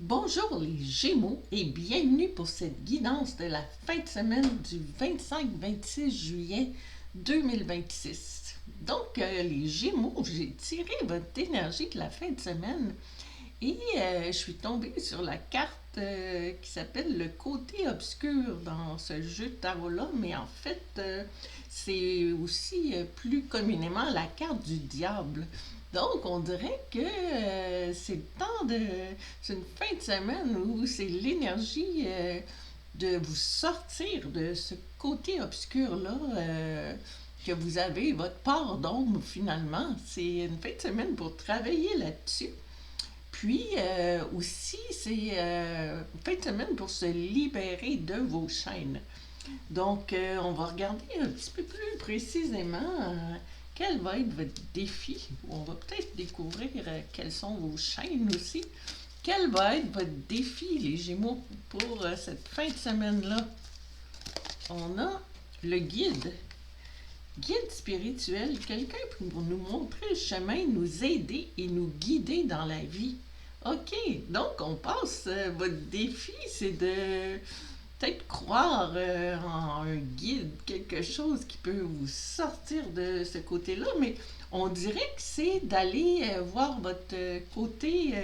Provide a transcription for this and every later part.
Bonjour les Gémeaux et bienvenue pour cette guidance de la fin de semaine du 25-26 juillet 2026. Donc, les Gémeaux, j'ai tiré votre énergie de la fin de semaine et je suis tombée sur la carte qui s'appelle le côté obscur dans ce jeu de tarot-là, mais en fait, c'est aussi plus communément la carte du diable. Donc, on dirait que c'est le temps de. C'est une fin de semaine où c'est l'énergie de vous sortir de ce côté obscur-là que vous avez, votre part d'ombre finalement. C'est une fin de semaine pour travailler là-dessus. Puis aussi, c'est une fin de semaine pour se libérer de vos chaînes. Donc, on va regarder un petit peu plus précisément quel va être votre défi. On va peut-être découvrir quelles sont vos chaînes aussi. Quel va être votre défi, les Gémeaux, pour cette fin de semaine-là? On a le guide. Guide spirituel, quelqu'un pour nous montrer le chemin, nous aider et nous guider dans la vie. OK, donc on passe, votre défi, c'est de peut-être croire en un guide, quelque chose qui peut vous sortir de ce côté-là, mais on dirait que c'est d'aller voir votre côté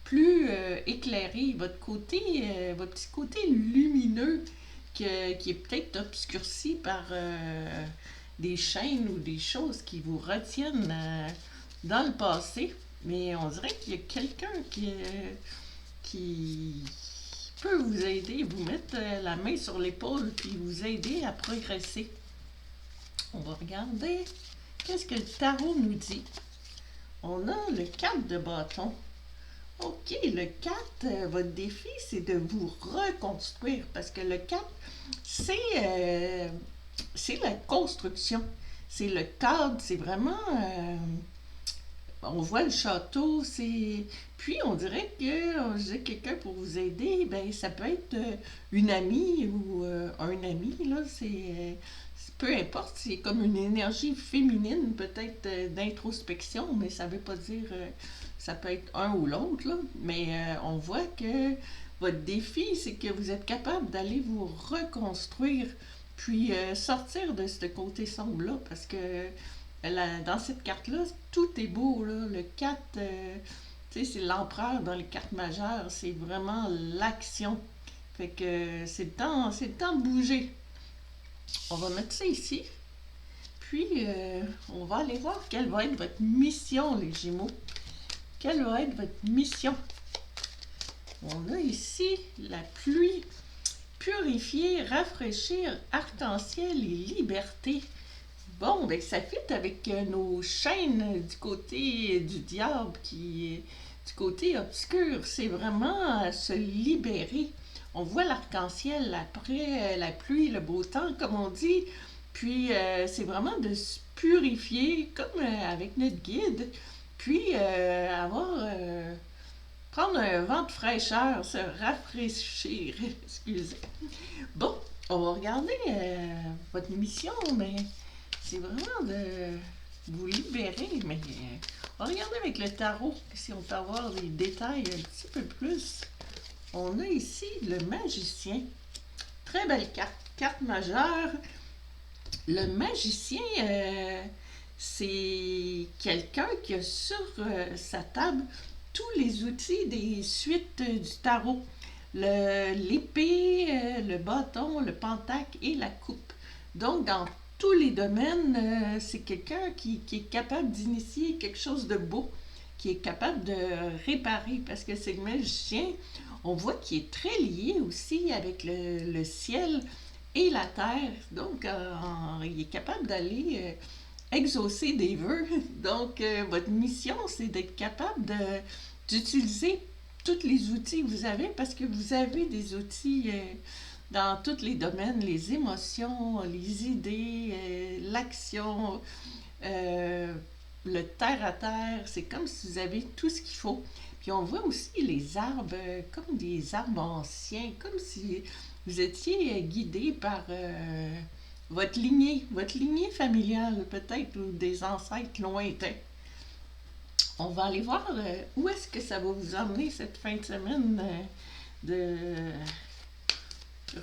plus éclairé, votre petit côté lumineux qui est peut-être obscurci par des chaînes ou des choses qui vous retiennent dans le passé. Mais on dirait qu'il y a quelqu'un qui peut vous aider, vous mettre la main sur l'épaule puis vous aider à progresser. On va regarder qu'est-ce que le tarot nous dit. On a le 4 de bâton. OK, le 4, votre défi, c'est de vous reconstruire parce que le 4, c'est la construction. C'est le cadre, c'est vraiment on voit le château, c'est. Puis on dirait que je dis quelqu'un pour vous aider, ben ça peut être une amie ou un ami, là, peu importe, c'est comme une énergie féminine, peut-être d'introspection, mais ça veut pas dire ça peut être un ou l'autre, là. Mais on voit que votre défi, c'est que vous êtes capable d'aller vous reconstruire, puis sortir de ce côté sombre-là, parce que dans cette carte-là, tout est beau. Là. Le 4, c'est l'empereur dans les cartes majeures. C'est vraiment l'action. Fait que c'est le temps de bouger. On va mettre ça ici. Puis, on va aller voir quelle va être votre mission, les Gémeaux. Quelle va être votre mission? On a ici la pluie, purifier, rafraîchir, arc-en-ciel et liberté. Bon, ben ça fit avec nos chaînes du côté du diable qui est du côté obscur. C'est vraiment se libérer. On voit l'arc-en-ciel après la pluie, le beau temps, comme on dit. Puis c'est vraiment de se purifier, comme avec notre guide. Puis prendre un vent de fraîcheur, se rafraîchir. Excusez. Bon, on va regarder votre mission, mais c'est vraiment de vous libérer, mais on va regarder avec le tarot si on peut avoir des détails un petit peu plus. On a ici le magicien. Très belle carte, carte majeure. Le magicien, c'est quelqu'un qui a sur sa table tous les outils des suites du tarot. L'épée, le bâton, le pentacle et la coupe. Donc, dans tous les domaines, c'est quelqu'un qui est capable d'initier quelque chose de beau, qui est capable de réparer, parce que c'est le magicien, on voit qu'il est très lié aussi avec le ciel et la terre. Donc, il est capable d'aller exaucer des vœux. Donc, votre mission, c'est d'être capable d'utiliser tous les outils que vous avez, parce que vous avez des outils dans tous les domaines, les émotions, les idées, l'action, euh, le terre à terre. C'est comme si vous avez tout ce qu'il faut. Puis on voit aussi les arbres comme des arbres anciens, comme si vous étiez guidé par votre lignée familiale peut-être, ou des ancêtres lointains. On va aller voir où est-ce que ça va vous emmener cette fin de semaine de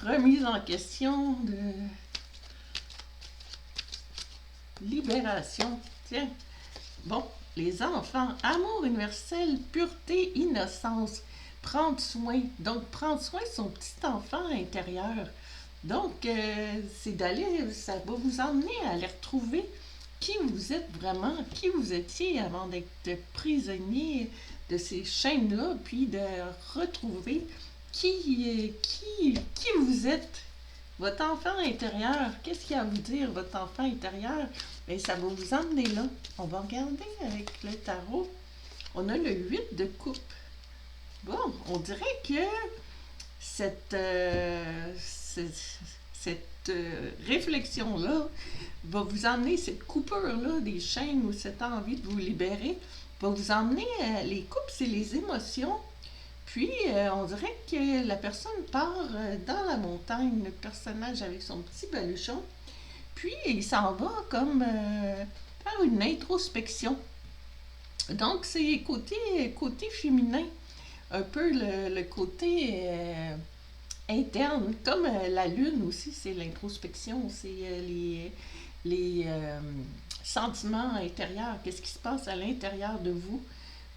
remise en question, de libération. Tiens, bon, les enfants, amour universel, pureté, innocence, prendre soin. Donc, prendre soin de son petit enfant intérieur. Donc, c'est d'aller, ça va vous emmener à aller retrouver qui vous êtes vraiment, qui vous étiez avant d'être prisonnier de ces chaînes-là, puis de retrouver qui vous êtes. Votre enfant intérieur, qu'est-ce qu'il y a à vous dire, votre enfant intérieur? Bien, ça va vous emmener là. On va regarder avec le tarot. On a le 8 de coupe. Bon, on dirait que cette réflexion-là va vous emmener, cette coupure-là des chaînes ou cette envie de vous libérer, va vous emmener, les coupes, c'est les émotions. Puis, on dirait que la personne part dans la montagne, le personnage avec son petit baluchon, puis il s'en va comme faire une introspection. Donc, c'est côté féminin, un peu le côté interne, comme la lune aussi, c'est l'introspection, c'est les sentiments intérieurs, qu'est-ce qui se passe à l'intérieur de vous.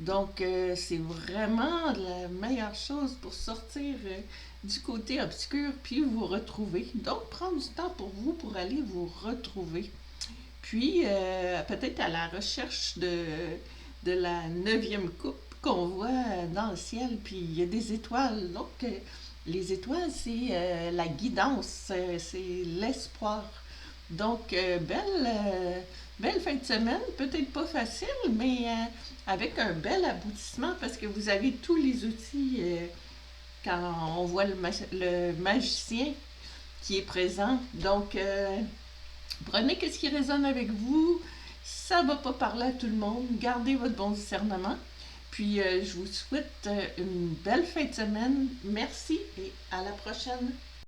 Donc, c'est vraiment la meilleure chose pour sortir du côté obscur puis vous retrouver. Donc, prendre du temps pour vous pour aller vous retrouver. Puis, peut-être à la recherche de la 9e coupe qu'on voit dans le ciel, puis il y a des étoiles. Donc, les étoiles, c'est la guidance, c'est l'espoir. Donc, belle fin de semaine, peut-être pas facile, mais avec un bel aboutissement parce que vous avez tous les outils quand on voit le magicien qui est présent. Donc, prenez ce qui résonne avec vous. Ça ne va pas parler à tout le monde. Gardez votre bon discernement. Puis, je vous souhaite une belle fin de semaine. Merci et à la prochaine.